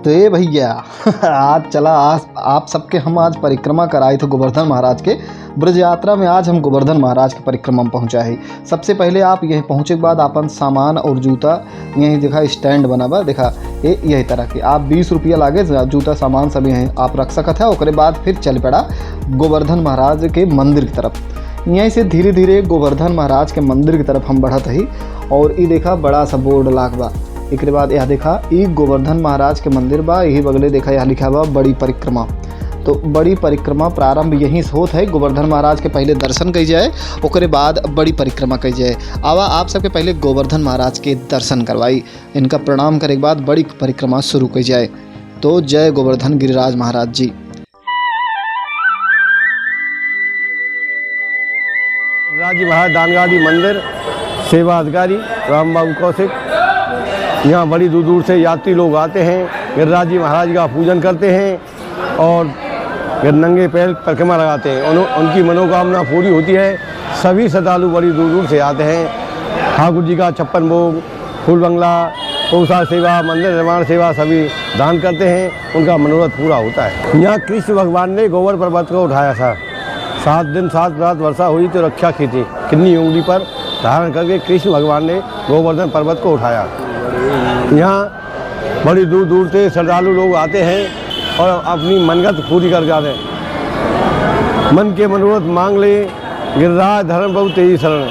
तो ये भैया आज चला आप सबके हम आज परिक्रमा कराए थे गोवर्धन महाराज के ब्रज यात्रा में। आज हम गोवर्धन महाराज के परिक्रमा में पहुँचा है। सबसे पहले आप यहीं पहुँचे के बाद अपन सामान और जूता यहीं देखा स्टैंड बना बा, देखा ये यही तरह के आप 20 रुपया लागे जूता सामान सब यहीं आप रख सकते हैं। उसके बाद फिर चल पड़ा गोवर्धन महाराज के मंदिर की तरफ। यहीं से धीरे धीरे गोवर्धन महाराज के मंदिर की तरफ हम बढ़त ही और ये देखा बड़ा सा बोर्ड लाग बा। एक बाद यह देखा ये गोवर्धन महाराज के मंदिर बा, यही बगले देखा यह लिखा बा बड़ी परिक्रमा। तो बड़ी परिक्रमा प्रारंभ यहीं से होत है। गोवर्धन महाराज के पहले दर्शन कई जाए, उसके बाद बड़ी परिक्रमा कई जाए। आवा आप सबके पहले गोवर्धन महाराज के दर्शन करवाई, इनका प्रणाम करे के बाद बड़ी परिक्रमा शुरू कई जाए। तो जय गोवर्धन गिरिराज महाराज जी। राजी महाराज दानगाड़ी मंदिर सेवा अधिकारी राम बाबू कौशिक। यहाँ बड़ी दूर दूर से यात्री लोग आते हैं, गिरिराज जी महाराज का पूजन करते हैं और नंगे पैर परिक्रमा लगाते हैं। उनकी मनोकामना पूरी होती है। सभी श्रद्धालु बड़ी दूर दूर से आते हैं। ठाकुर जी का 56 भोग, फूल बंगला, गौशाला सेवा, मंदिर निर्माण सेवा सभी दान करते हैं, उनका मनोरथ पूरा होता है। यहाँ कृष्ण भगवान ने गोवर पर्वत को उठाया था। 7 दिन 7 रात वर्षा हुई तो रक्षा की थी। किन्नी उंगली पर धारण करके कृष्ण भगवान ने गोवर्धन पर्वत को उठाया। यहाँ बड़ी दूर दूर से श्रद्धालु लोग आते हैं और अपनी मनगत पूरी कर जाते हैं। मन के मनोरथ मांग ले, गिरिराज धर्म बहुत तेजी शरण।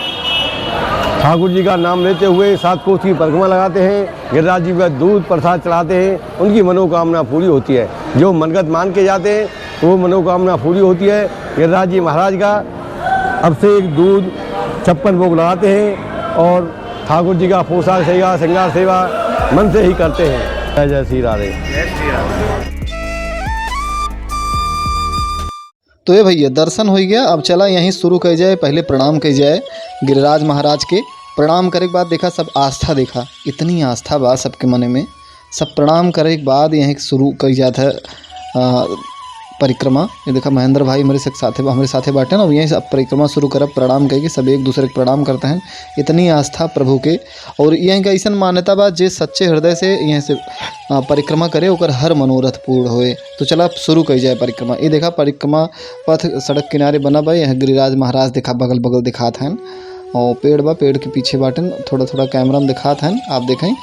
ठाकुर जी का नाम लेते हुए 7 कोस की परिक्रमा लगाते हैं, गिरिराज जी का दूध प्रसाद चढ़ाते हैं, उनकी मनोकामना पूरी होती है। जो मनगत मान के जाते हैं वो मनोकामना पूरी होती है। गिरिराज जी महाराज का अभिषेक दूध 56 भोग लगाते हैं और ठाकुर जी का पोशाक सेवा श्रृंगार सेवा मन से ही करते हैं। जय जय श्री राधे। तो ये भैया दर्शन हो गया, अब चला यहीं शुरू कर जाए। पहले प्रणाम कर जाए गिरिराज महाराज के। प्रणाम करे के बाद देखा सब आस्था, देखा इतनी आस्था बा सबके मन में। सब प्रणाम करे के बाद यहीं शुरू कर जाता है परिक्रमा। ये देखा महेंद्र भाई हमारे साथे बाटे ना, यहीं से अब परिक्रमा शुरू करब। प्रणाम करके सब एक दूसरे को प्रणाम करते हैं। इतनी आस्था प्रभु के। और यहीं का ऐसा मान्यता बा जे सच्चे हृदय से यहीं से परिक्रमा करे ओकर हर मनोरथ पूर्ण होए। तो चला शुरू कर जाए परिक्रमा। ये देखा परिक्रमा पथ सड़क किनारे बना बा। यहाँ गिरिराज महाराज देखा बगल बगल दिखात हैं और पेड़ बा, पेड़ के पीछे बाटन थोड़ा थोड़ा कैमरा में दिखात हैं, आप देखें।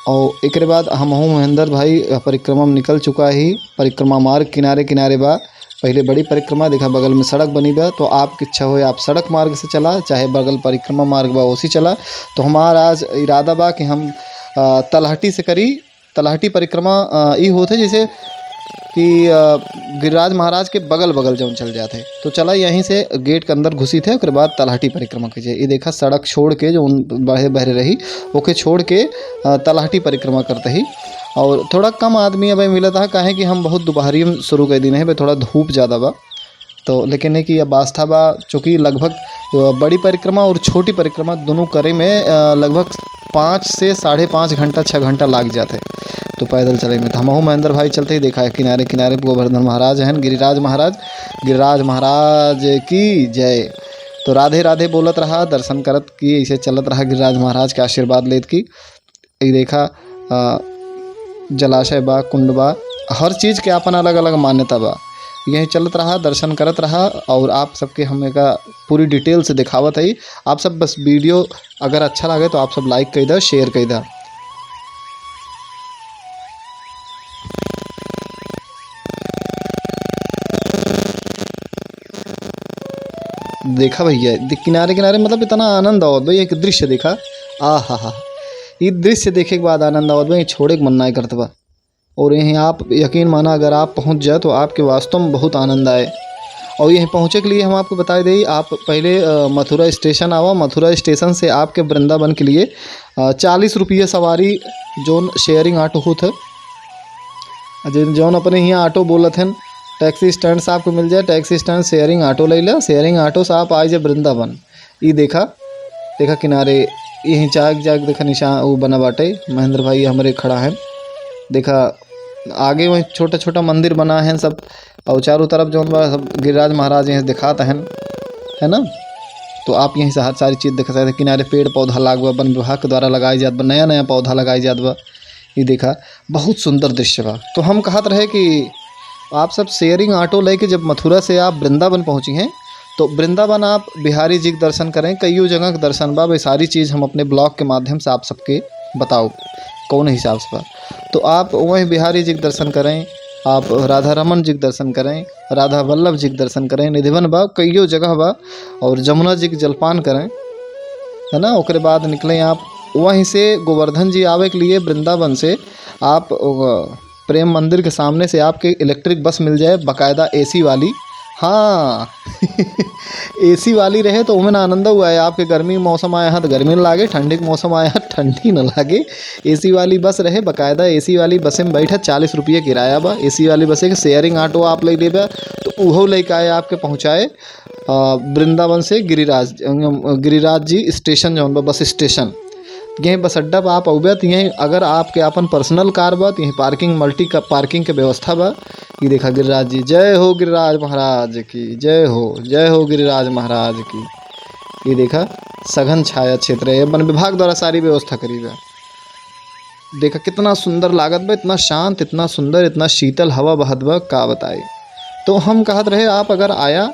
और एक बाद हम महेंद्र भाई परिक्रमा में निकल चुका ही। परिक्रमा मार्ग किनारे किनारे बा। पहले बड़ी परिक्रमा देखा बगल में सड़क बनी बा, तो आपकी इच्छा हो आप सड़क मार्ग से चला, चाहे बगल परिक्रमा मार्ग बा उसी चला। तो हमारा आज इरादा बा कि हम तलहटी से करी। तलहटी परिक्रमा ये होते जैसे कि गिरिराज महाराज के बगल बगल जो चल जाते। तो चला यहीं से गेट के अंदर घुसी थे, उसके बाद तलहटी परिक्रमा कीजिए। ये देखा सड़क छोड़ के जो बहे बहरे रही ओके छोड़ के तलहटी परिक्रमा करते ही। और थोड़ा कम आदमी अब मिला था, काहे कि हम बहुत दोपहरी में शुरू कर दिन है, थोड़ा धूप ज़्यादा बा। तो लेकिन है कि अब आस्था बा, चूँकि लगभग बड़ी परिक्रमा और छोटी परिक्रमा दोनों करे में लगभग 5 से 5.5 घंटा 6 घंटा लग जाते। तो पैदल चले में हम महेंद्र भाई चलते ही देखा है किनारे किनारे गोवर्धन महाराज हैं, गिरिराज महाराज की जय। तो राधे राधे बोलत रहा, दर्शन करत की ऐसे चलत रहा, गिरिराज महाराज के आशीर्वाद लेत की। ये देखा जलाशय बा, कुंड बा, हर चीज़ के अपन अलग अलग मान्यता बा। यहीं चलत रहा, दर्शन करत रहा और आप सबके हमें का पूरी डिटेल से दिखावत है। आप सब बस वीडियो अगर अच्छा लगे तो आप सब लाइक कर दो, शेयर कर दो। देखा भैया किनारे किनारे मतलब इतना आनंद आवत भाई। एक दृश्य देखा, आ हा ये दृश्य देखे के बाद आनंद आवत भाई, छोड़े के मन नहीं करता बा। और यहीं आप यकीन माना अगर आप पहुंच जाए तो आपके वास्तव में बहुत आनंद आए। और यहीं पहुंचे के लिए हम आपको बता दें, आप पहले मथुरा स्टेशन आवा। मथुरा स्टेशन से आपके वृंदावन के लिए 40 रुपये सवारी जोन शेयरिंग ऑटो होता है, जौन अपने यहाँ ऑटो बोलत हैं। टैक्सी स्टैंड से आपको मिल जाए, टैक्सी स्टैंड शेयरिंग ऑटो ले ला, शेयरिंग ऑटो से आप आए जाए वृंदावन। ये देखा किनारे यहीं जाग देखा निशान वो बना बाटे। महेंद्र भाई हमारे खड़ा है, देखा आगे वहीं छोटा छोटा मंदिर बना है सब। और चारों तरफ जो सब गिरिराज महाराज यहाँ दिखाते हैं, है ना। तो आप यहीं से हर सारी चीज़ देख सकते। किनारे पेड़ पौधा लागवा, वन विभाग के द्वारा लगाई जात बा, नया नया पौधा लगाई जात बा। ये देखा बहुत सुंदर दृश्य बा। तो हम कहत रहे कि आप सब शेयरिंग ऑटो लेके जब मथुरा से आप वृंदावन पहुँची हैं तो वृंदावन आप बिहारी जी के दर्शन करें, कईयों जगह के दर्शन बा। वे सारी चीज़ हम अपने ब्लॉग के माध्यम से आप सबके बताओ कौन हिसाब से बा। तो आप वहीं बिहारी जी के दर्शन करें, आप राधा रमन जी के दर्शन करें, राधा वल्लभ जी के दर्शन करें, निधिवन बा, कईयों जगह बा, और जमुना जी के जलपान करें, है ना। उसके बाद निकलें आप वहीं से गोवर्धन जी आवे के लिए वृंदावन से आप प्रेम मंदिर के सामने से आपके इलेक्ट्रिक बस मिल जाए, बाकायदा एसी वाली। हाँ एसी वाली रहे तो उमें आनंद हुआ है। आपके गर्मी के मौसम आया है तो गर्मी न लागे, ठंडी के मौसम आया है ठंडी न लागे। एसी वाली बस रहे, बाकायदा एसी वाली बस में बैठा, 40 रुपये किराया बा। एसी वाली बस के शेयरिंग ऑटो आप ले लेबा तो उहो लेके आए आपके पहुँचाए वृंदावन से गिरिराज जी स्टेशन जौन बा बस स्टेशन। यहीं बस अड्डा पर आप अउबे तो यहीं अगर आपके अपन पर्सनल कार बा तो यहीं पार्किंग मल्टी का पार्किंग के व्यवस्था बा। ये देखा गिरिराज जी, जय हो गिरिराज महाराज की, जय हो गिरिराज महाराज की। ये देखा सघन छाया क्षेत्र है, वन विभाग द्वारा सारी व्यवस्था करी बा। देखा कितना सुंदर लागत बा, इतना शांत, इतना सुंदर, इतना शीतल हवा बहत बा, का बताए। तो हम कहत रहे आप अगर आया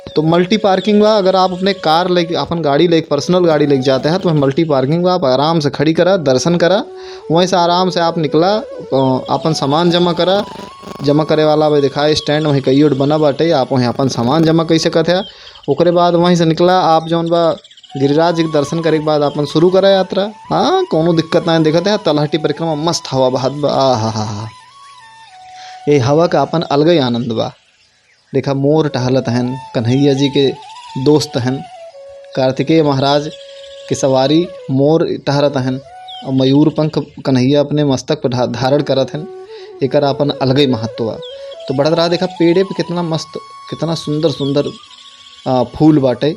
तो मल्टी पार्किंग बा। अगर आप अपने कार लेके अपन गाड़ी लेके पर्सनल गाड़ी लेके जाते हैं तो मल्टी पार्किंग बा। आप आराम से खड़ी करा, दर्शन करा, वहीं से आराम से आप निकला, अपन सामान जमा करा। जमा करे वाला भाई दिखाए स्टैंड वहीं कई बना बाटे, आप वहीं अपन सामान जमा कर सकत है। ओकरे बाद वहीं से निकला आप जौन बा गिरिराज जी के दर्शन करे के बाद अपन शुरू करा यात्रा। हाँ कोनो दिक्कत ना देखते है। तलहटी परिक्रमा मस्त हवा बहत बा, हा ये हवा का अपन अलग ही आनंद बा। देखा मोर टहलत हन, कन्हैया जी के दोस्त हन, कार्तिकेय महाराज के सवारी मोर टहरत हन और मयूर पंख कन्हैया अपने मस्तक पर धारण करत हन। एक अपन अलग ही महत्व बा। तो बढ़त रहा देखा पेड़े पे कितना मस्त, कितना सुंदर सुंदर फूल बाटे,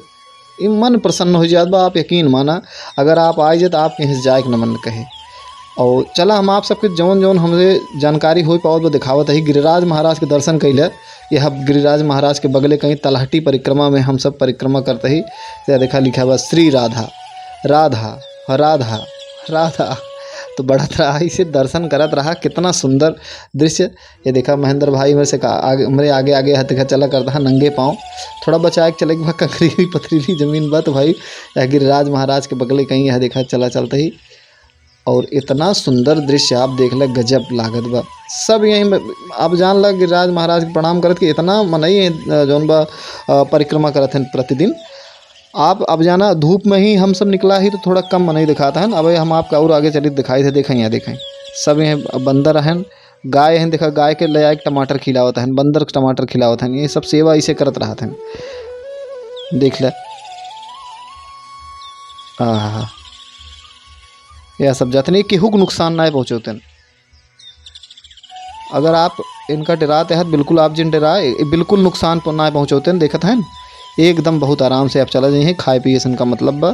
ये मन प्रसन्न हो जात बा। आप यकीन माना अगर आप आए जाए तो आप कहीं से जाए के न मन कहे। और चला हम आप सबके जौन जौन हमसे जानकारी हो पाओ तो दिखावत है। गिरिराज महाराज के दर्शन कैले, यह गिरिराज महाराज के बगले कहीं तलहटी परिक्रमा में हम सब परिक्रमा करते ही देखा लिखा हुआ श्री राधा राधा राधा राधा। तो बढ़त रहा इसे दर्शन करत रहा, कितना सुंदर दृश्य। ये देखा महेंद्र भाई मेरे से आगे मेरे आगे आगे हाथ देखा चला करता है नंगे पाँव, थोड़ा बचा के चले कंकरी पथरीली जमीन बा। तो भाई गिरिराज महाराज के बगले कहीं यह देखा चला चलते ही, और इतना सुंदर दृश्य आप देख ल, गजब लागत बा। सब यहीं आप जान लग गिरिराज महाराज के प्रणाम करत कि इतना मनई जौन बा परिक्रमा करत हैं प्रतिदिन। आप अब जाना धूप में ही हम सब निकला ही तो थोड़ा कम मनई दिखाता है। अब हम आपका और आगे चलिए दिखाई थे, देखें यहाँ देखें सब यहाँ बंदर हैं, गाय हैं, देखा गाय के ले आए टमाटर खिलावत हैं, बंदर टमाटर खिलावत हैं। ये सब सेवा इसे करत रहा था, देख ल। हाँ यह सब जाते नहीं केहू को नुकसान ना पहुँचोते। अगर आप इनका डराते हैं बिल्कुल आप जिन डराए बिल्कुल नुकसान ना पहुँचोते देखत हैं एकदम बहुत आराम से आप चला जाइए। खाए पिए से इनका मतलब बा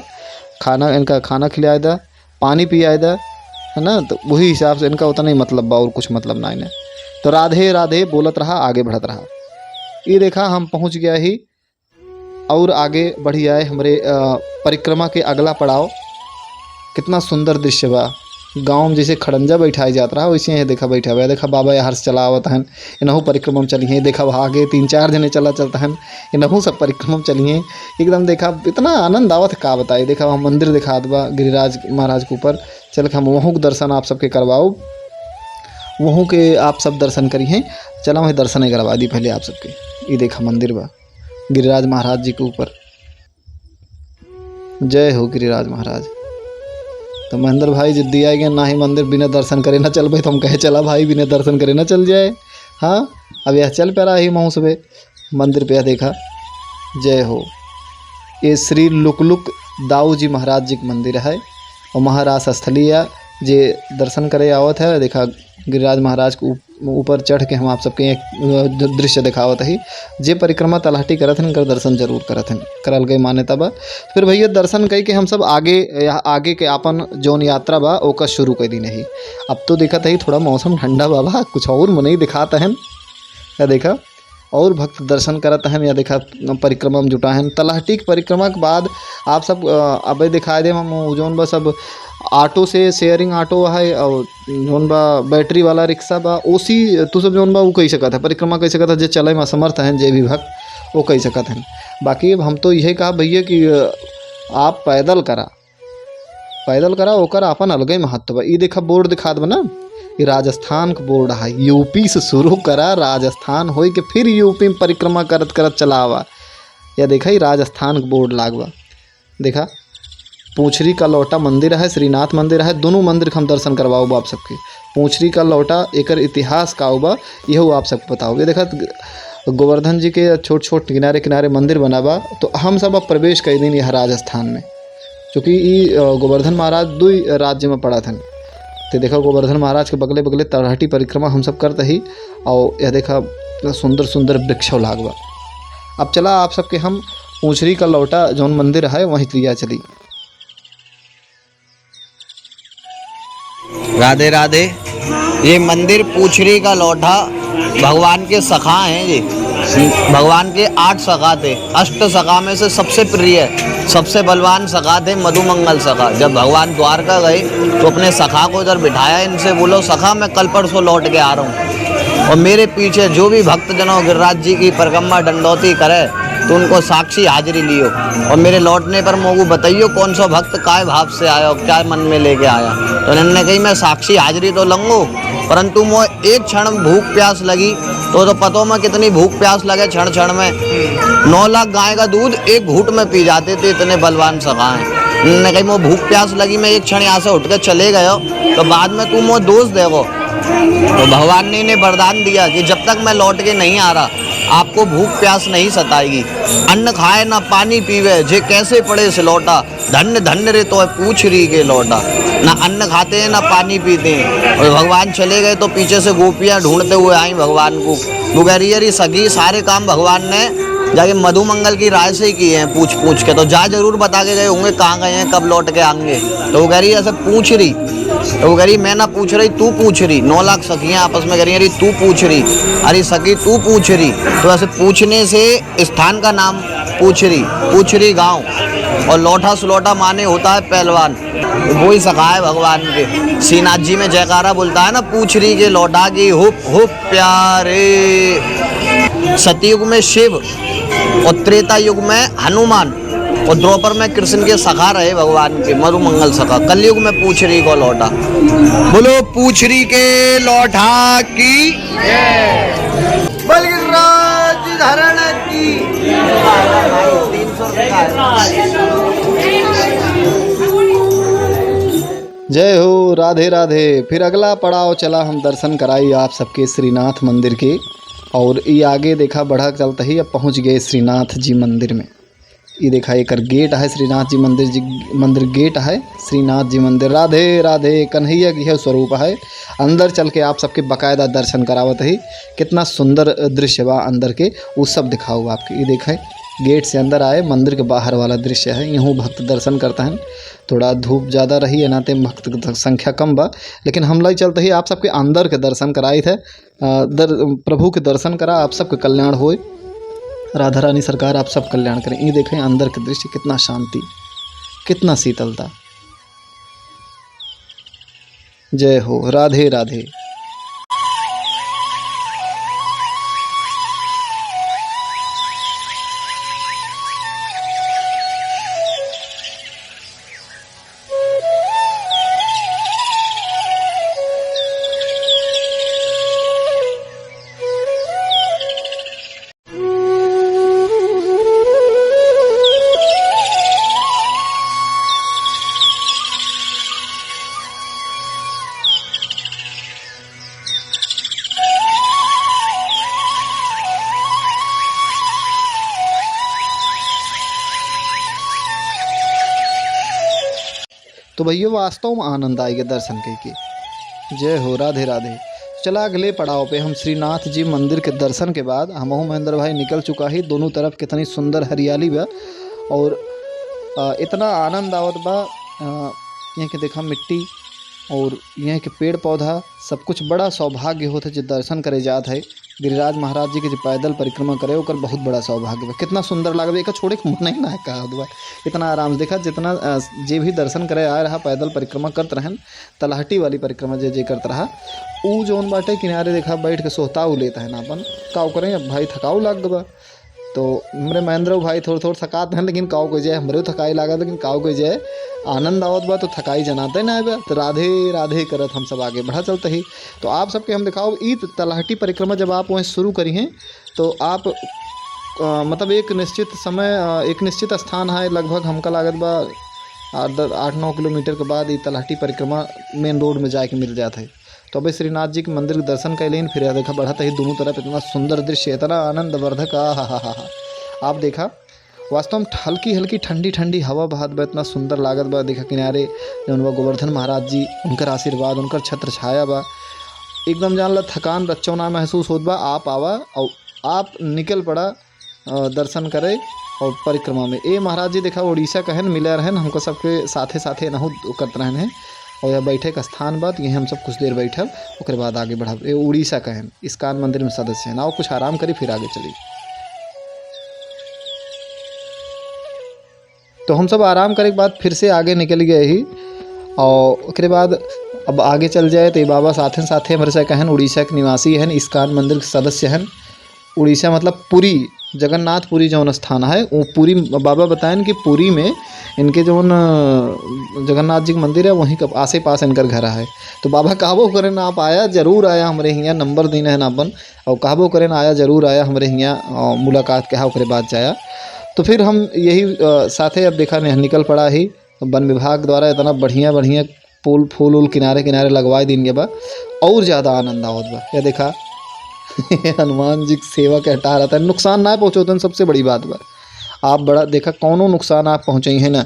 खाना, इनका खाना खिलाए दा, पानी पियाए दा, है ना। तो वही हिसाब से इनका उतना ही मतलब बा और कुछ मतलब ना इन्हें। तो राधे राधे बोलत रहा, आगे बढ़त रहा। ये देखा हम पहुँच गया ही और आगे बढ़ी आए हमारे परिक्रमा के अगला पड़ाव। कितना सुंदर दृश्य बा, गाँव में जैसे खड़ंजा बैठाई जाता रहा वैसे यहाँ देखा बैठा हुआ। देखा बाबा यहाँ से चला आवत हैं, इनहू परिक्रमा में चलिए। देखा वहाँ आगे 3-4 जने चलता हैं, इनहू सब परिक्रमा में चलिए। एकदम देखा इतना आनंद आवत का बताए। देखा वहाँ मंदिर दिखा दबा गिरिराज महाराज के ऊपर, चल के हम वहाँ के दर्शन आप सबके करवाओ, वहाँ के आप सब दर्शन करिए। चला वहीं दर्शन ही करवा दी पहले आप सबके। ये देखा मंदिर बा गिरिराज महाराज जी के ऊपर। जय हो गिरिराज महाराज। तो महेंद्र भाई जिद्दी आ गया, ना ही मंदिर बिना दर्शन करे ना चल भाई। तो हम कहे चला भाई बिना दर्शन करे ना चल जाए। हाँ अब यह चल पे रहा ही महू सुबह मंदिर पे देखा। जय हो। ये श्री लुकलुक दाऊ जी महाराज जी का मंदिर है और महाराज स्थली है जे दर्शन करे आवत है। देखा गिरिराज महाराज के ऊपर चढ़ के हम आप सबके एक दृश्य दिखावत ही। जे परिक्रमा तलहटी करत हैं कर दर्शन जरूर करत हैं, करल गई मान्यता बा। फिर भैया दर्शन कई के हम सब आगे के अपन जौन यात्रा बा ओका शुरू कर दी नहीं। अब तो देखा ही थोड़ा मौसम ठंडा बाबा, कुछ और मन ही दिखाता है। या देखा और भक्त दर्शन करत हैं, या देखा परिक्रमा में जुटा हैं। तलहटी की परिक्रमा के बाद आप सब अब दिखाए दे हम जौन बस अब ऑटो से शेयरिंग ऑटो है और जौन बा बैटरी वाला रिक्शा बा ओसी तू सब जौन बा वो कही सकत है, परिक्रमा कही सकत है, जे चले में असमर्थ हैं जे भी भक्त वो कही सकत हैं। बाकी अब हम तो यही कहा भैया कि आप पैदल करा ओकर अपन अलगे महत्व बा। ई देखा बोर्ड दिखात बा ना, ये राजस्थान का बोर्ड है, यूपी से शुरू करा राजस्थान हो के फिर यूपी में परिक्रमा करत करत चलावा। या देखा ही राजस्थान का बोर्ड लागवा। देखा पूछरी का लौटा मंदिर है, श्रीनाथ मंदिर है, दोनों मंदिर के हम दर्शन करवाओ आप सबके। पूछरी का लौटा एकर इतिहास का बा यह आप सबको बताओ। ये देखा गोवर्धन जी के छोट छोट किनारे किनारे मंदिर बना बा। तो हम सब अब प्रवेश कर दिन यहाँ राजस्थान में, चूँकि ये गोवर्धन महाराज दो राज्य में पड़ा था। तो देखा गोवर्धन महाराज के बगले बगले तरहटी परिक्रमा हम सब करते ही। और यह देखा सुंदर सुंदर वृक्ष लागवा। अब चला आप सबके हम पूछरी का लौटा जौन मंदिर है वहीं लिया चली। राधे राधे। ये मंदिर पूछरी का लौटा भगवान के सखा हैं। ये भगवान के 8 सखा थे। अष्ट सखा में से सबसे प्रिय सबसे बलवान सखा थे मधुमंगल सखा। जब भगवान द्वारका गए तो अपने सखा को इधर बिठाया, इनसे बोलो सखा मैं कल परसों लौट के आ रहा हूँ, और मेरे पीछे जो भी भक्तजनों गिरिराज जी की परिक्रमा दंडौती करे तो उनको साक्षी हाजिरी लियो, और मेरे लौटने पर मोगू बताइयो कौन सा भक्त काय भाव से आया और क्या मन में लेके आया। तो इन्होंने कही मैं साक्षी हाजिरी तो लूँगो, परंतु मुझे एक क्षण भूख प्यास लगी तो पतों में कितनी भूख प्यास लगे क्षण क्षण में। 9 लाख गाय का दूध एक घूंट में पी जाते थे, इतने बलवान सखा हैं। उन्होंने कही मुझे भूख प्यास लगी, मैं एक क्षण यहाँ से उठ कर चले गए तो बाद में तू मुझे दोष देगो। तो भगवान ने इन्हें वरदान दिया कि जब तक मैं लौट के नहीं आ रहा आपको भूख प्यास नहीं सताएगी। अन्न खाए ना पानी पीवे जे कैसे पड़े से लौटा, धन्य धन्य रे तो है पूछरी के लौटा। ना अन्न खाते हैं ना पानी पीते हैं। और भगवान चले गए तो पीछे से गोपियाँ ढूंढते हुए आई भगवान को। बुगैरियरी सगी सारे काम भगवान ने जाके मधुमंगल की राय से ही किए हैं पूछ पूछ के। तो जा जरूर बता के गए होंगे कहाँ गए हैं कब लौट के आएंगे। तो वो कह रही ऐसे पूछ रही, तो वो कह रही मैं ना पूछ रही तू पूछ रही। 9 लाख सखियाँ आपस में कह रही अरे तू पूछ रही, अरे सखी तू पूछ रही। तो ऐसे पूछने से स्थान का नाम पूछरी गांव, और लौटा सुलौटा माने होता है पहलवान। वो ही सखा है भगवान के। श्रीनाथ जी में जयकारा बोलता है ना पूछरी के लौटा की हुप हुप प्यारे। सतयुग में शिव और त्रेता युग में हनुमान और द्रौपद में कृष्ण के सखा रहे भगवान के मधुमंगल सखा। कलयुग में पूछरी को लौटा। बोलो पूछरी के लौटा की बलगिराज धरण की। 300 जय हो राधे राधे। फिर अगला पड़ाव चला हम दर्शन कराई आप सबके श्रीनाथ मंदिर के। और ये आगे देखा बढ़ा चलता ही अब पहुंच गए श्रीनाथ जी मंदिर में। ये देखा एक गेट है श्रीनाथ जी मंदिर गेट है श्रीनाथ जी मंदिर। राधे राधे। कन्हैया की है स्वरूप है। अंदर चल के आप सबके बाकायदा दर्शन करावत ही। कितना सुंदर दृश्य बा अंदर के वो सब दिखाओ आपके। ये देखें गेट से अंदर आए मंदिर के बाहर वाला दृश्य है। यूँ भक्त दर्शन करता है। थोड़ा धूप ज़्यादा रही है नाते भक्त की संख्या कम बा, लेकिन हम लोग चलते ही आप सबके अंदर के दर्शन कराए थे। प्रभु के दर्शन करा आप सबके कल्याण होए। राधा रानी सरकार आप सब कल्याण करें। ये देखें अंदर का दृश्य कितना शांति कितना शीतलता। जय हो राधे राधे। तो भैया वास्तव में आनंद आएगा दर्शन करके। जय हो राधे राधे। चला अगले पड़ाव पे हम श्रीनाथ जी मंदिर के दर्शन के बाद हमहू महेंद्र भाई निकल चुका ही। दोनों तरफ कितनी सुंदर हरियाली बा और इतना आनंद आवत बा। यहाँ के देखा मिट्टी और यहाँ के पेड़ पौधा सब कुछ बड़ा सौभाग्य होता है। जो दर्शन करे जात है गिरिराज महाराज जी के, जो पैदल परिक्रमा करे ओकर बहुत बड़ा सौभाग्य बा। कितना सुंदर लागल, एक छोड़े के मन नहीं ना कहा बा, इतना आराम से देखा। जितना जे भी दर्शन करे आए रहा, पैदल परिक्रमा करत रहन, तलहटी वाली परिक्रमा जे करत रहा, ऊ जौन बाटे किनारे देखा बैठ के सोहताऊ लेता है ना अपन काव करें। अब भाई थकाऊ लाग बा, तो हमरे महेंद्र भाई थोड़ा थकात हैं, लेकिन काव कोई जाए हमरे थकाई लागत, लेकिन काव कोई जाए आनंद आवत बा, तो थकाई जनाते ना बा। तो राधे राधे करत हम सब आगे बढ़ा चलते ही। तो आप सबके हम दिखाओ ई तलहटी परिक्रमा जब आप वहीं शुरू करी हैं तो आप मतलब एक निश्चित समय एक निश्चित स्थान है, लगभग हमका लागत बा 8-9 किलोमीटर के बाद ये तलहटी परिक्रमा मेन रोड में जाके मिल जाता है। तो अभी श्रीनाथ जी के मंदिर के दर्शन कैलिन, फिर यह देखा बढ़ा ही दोनों तरफ इतना सुंदर दृश्य, इतना आनंदवर्धक हा। आप देखा वास्तव में हल्की हल्की ठंडी ठंडी हवा बहत बा, इतना सुंदर लागत बा। देखा किनारे जौन बा गोवर्धन महाराज जी, उनकर आशीर्वाद, उनकर छत्र छाया बा, एकदम जान ला थकान रच्चौना महसूस होत बा। आप आवा और आप निकल पड़ा दर्शन करे और परिक्रमा में। ए महाराज जी देखा उड़ीसा कहन मिले रहन, हमको सबके साथे साथे नहु करत रहन है। और यह बैठे का स्थान बात यही हम सब कुछ देर बैठब, उसके बाद आगे बढ़ब। ये उड़ीसा कहन इस्कान मंदिर में सदस्य हैं ना, वो कुछ आराम करी फिर आगे चली। तो हम सब आराम करे के बाद फिर से आगे निकल गए ही, और उसके बाद अब आगे चल जाए तो ये बाबा साथे साथे हमारे से कहन उड़ीसा के निवासी हैं, इस्कान मंदिर के सदस्य हैं। उड़ीसा मतलब पुरी, जगन्नाथपुरी जौन स्थान है वो पुरी, बाबा बताएं कि पुरी में इनके जौन जगन्नाथ जी का मंदिर है वहीं का आसे पास इनकर घर है। तो बाबा कहबो करें ना आप आया जरूर आया हमारे यहाँ, नंबर देना है ना अपन, और कहबो करें ना आया जरूर आया हमारे यहाँ मुलाकात कहा, उसके बाद जाया। तो फिर हम यही साथे अब देखा निकल पड़ा ही। वन विभाग द्वारा इतना बढ़िया बढ़िया फूल फूल किनारे किनारे लगवा देंगे बा, और ज़्यादा आनंद आवत बा। यह देखा हनुमान जी की सेवा के हटा रहा था, नुकसान ना पहुँचोते सबसे बड़ी बात बा। आप बड़ा देखा कौनो नुकसान आप पहुँचे है ना,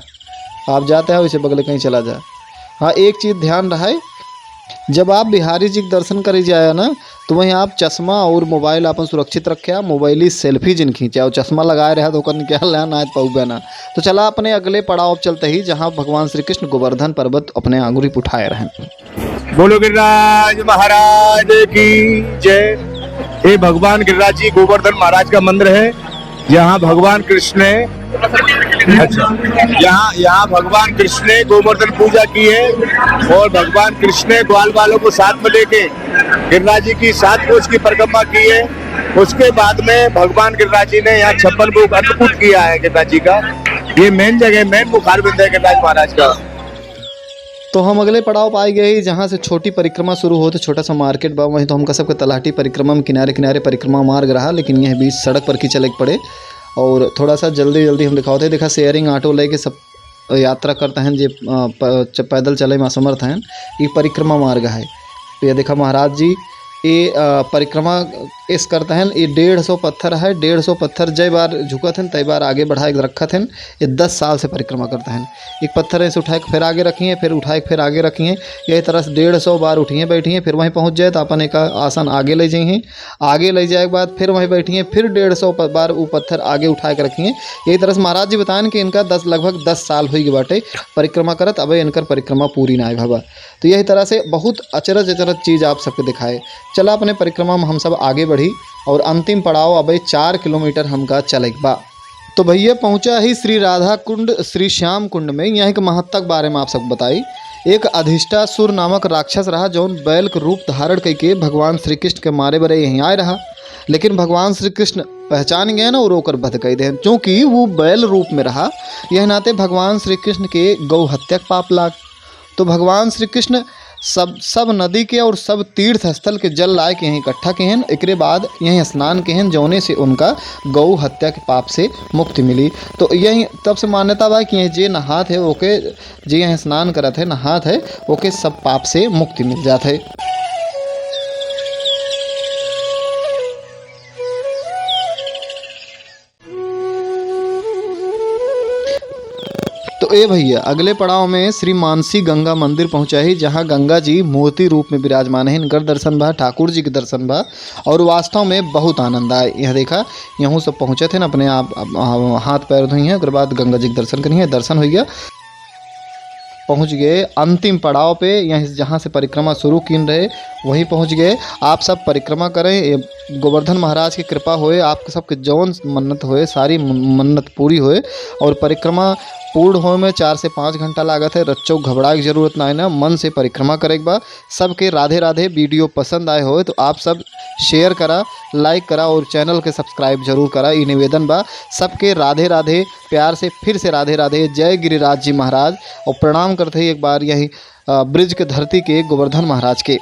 आप जाते हो वैसे बगले कहीं चला जाए। हाँ एक चीज़ ध्यान रहा है, जब आप बिहारी जी के दर्शन करे जाए ना तो वहीं आप चश्मा और मोबाइल अपन सुरक्षित रखे, मोबाइल ही सेल्फी जिन खींचे और चश्मा लगाए रहा तो क्या लेना है पौबे ना। तो चला अपने अगले पड़ाव चलते ही, जहाँ भगवान श्री कृष्ण गोवर्धन पर्वत अपने आंगुरी उठाए रहे। बोलो गिरिराज महाराज की जय। ये भगवान गिरिराज जी गोवर्धन महाराज का मंदिर है, यहाँ भगवान कृष्ण ने यहाँ भगवान कृष्ण ने गोवर्धन पूजा की है, और भगवान कृष्ण ने ग्वाल वालों को साथ में लेके गिरिराज जी की 7 कोस की परिक्रमा की है। उसके बाद में भगवान गिरिराज जी ने यहाँ 56 भोग अन्नकूट किया है गिरिराज जी का। ये मेन जगह, मेन मुखार बिंद है गिरिराज महाराज का। तो हम अगले पड़ाव पाए गए जहाँ से छोटी परिक्रमा शुरू होते, छोटा सा मार्केट बा, वहीं तो हमका सबके तलहटी परिक्रमा में किनारे किनारे परिक्रमा मार्ग रहा, लेकिन यह बीच सड़क पर की चले पड़े। और थोड़ा सा जल्दी जल्दी हम दिखाते देखा शेयरिंग ऑटो लेके सब यात्रा करते हैं, जे पैदल चले में असमर्थ हैं, ये परिक्रमा मार्ग है। तो ये देखा महाराज जी ये परिक्रमा इस करते हैं, ये 150 पत्थर है, 150 पत्थर जय बार झुकत हैं तय बार आगे बढ़ा के रखत हैं। ये 10 साल से परिक्रमा करते हैं। एक पत्थर ऐसे उठाए के फिर आगे रखिए, फिर उठाए के फिर आगे रखिए, यही तरह से 150 बार उठिए बैठिए, फिर वहीं पहुंच जाए तो अपन एक आसन आगे ले जाइए, आगे ले जाए के बाद फिर वहीं बैठिए, फिर 150 बार वो पत्थर आगे उठा के रखिए। यही तरह से महाराज जी बताएं कि इनका लगभग 10 साल हुई बाटे परिक्रमा करत, अब इनकर परिक्रमा पूरी ना है भवा। तो यही तरह से बहुत अचरज अचरज चीज़ आप सबके दिखाए। चला अपने परिक्रमा में हम सब आगे बढ़ी, और अंतिम पड़ाव अब 4 किलोमीटर हमका चले बा। तो भैया पहुंचा ही श्री राधा कुंड श्री श्याम कुंड में। यहाँ के महत्ता के बारे में आप सब बताई। एक अधिष्ठासुर नामक राक्षस रहा, जौन बैल के रूप धारण करके भगवान श्री कृष्ण के मारे बरे यहीं आए रहा, लेकिन भगवान श्री कृष्ण पहचान गए ना और रोकर बध गए थे, क्योंकि वो बैल रूप में रहा। यह नाते भगवान श्री कृष्ण के गौ हत्या पाप लाग। तो भगवान श्री कृष्ण सब नदी के और सब तीर्थ स्थल के जल लाए के यहीं इकट्ठा के हैं, एकरे बाद यहीं स्नान के हैं, जौने से उनका गौ हत्या के पाप से मुक्ति मिली। तो यही तब से मान्यता बा कि जे नहात है ओके, जे यहाँ स्नान करत है नहात है ओके सब पाप से मुक्ति मिल जात है। तो ए भैया अगले पड़ाव में श्री मानसी गंगा मंदिर पहुंचा ही, जहां गंगा जी मूर्ति रूप में विराजमान है। इनकर दर्शन बा, ठाकुर जी के दर्शन बा, और वास्तव में बहुत आनंद आए। यह देखा यूँ सब पहुंचे थे ना, अपने आप हाथ पैर धोई हैं, उसके बाद गंगा जी के दर्शन करिए, दर्शन हो गया। पहुंच गए अंतिम पड़ाव पे, यहीं जहां से परिक्रमा शुरू किन रहे वहीं पहुंच गए। आप सब परिक्रमा करें, ये गोवर्धन महाराज की कृपा होए, आपके सबके जौन मन्नत होए सारी मन्नत पूरी होए। और परिक्रमा पूर्ण होए में 4 से 5 घंटा लागत है। रच्चो घबराए की जरूरत ना है ना, मन से परिक्रमा करे के बा। सबके राधे राधे। वीडियो पसंद आए हो तो आप सब शेयर करा, लाइक करा और चैनल के सब्सक्राइब जरूर करा, ये निवेदन बा। सबके राधे राधे, प्यार से फिर से राधे राधे। जय गिरिराज जी महाराज। और प्रणाम करते ही एक बार यही ब्रिज के धरती के गोवर्धन महाराज के।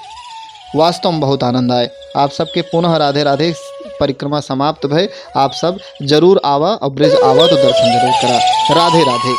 वास्तव में बहुत आनंद आए। आप सबके पुनः राधे राधे। परिक्रमा समाप्त भय, आप सब जरूर आवा और ब्रिज आवा तो दर्शन जरूर करा। राधे राधे।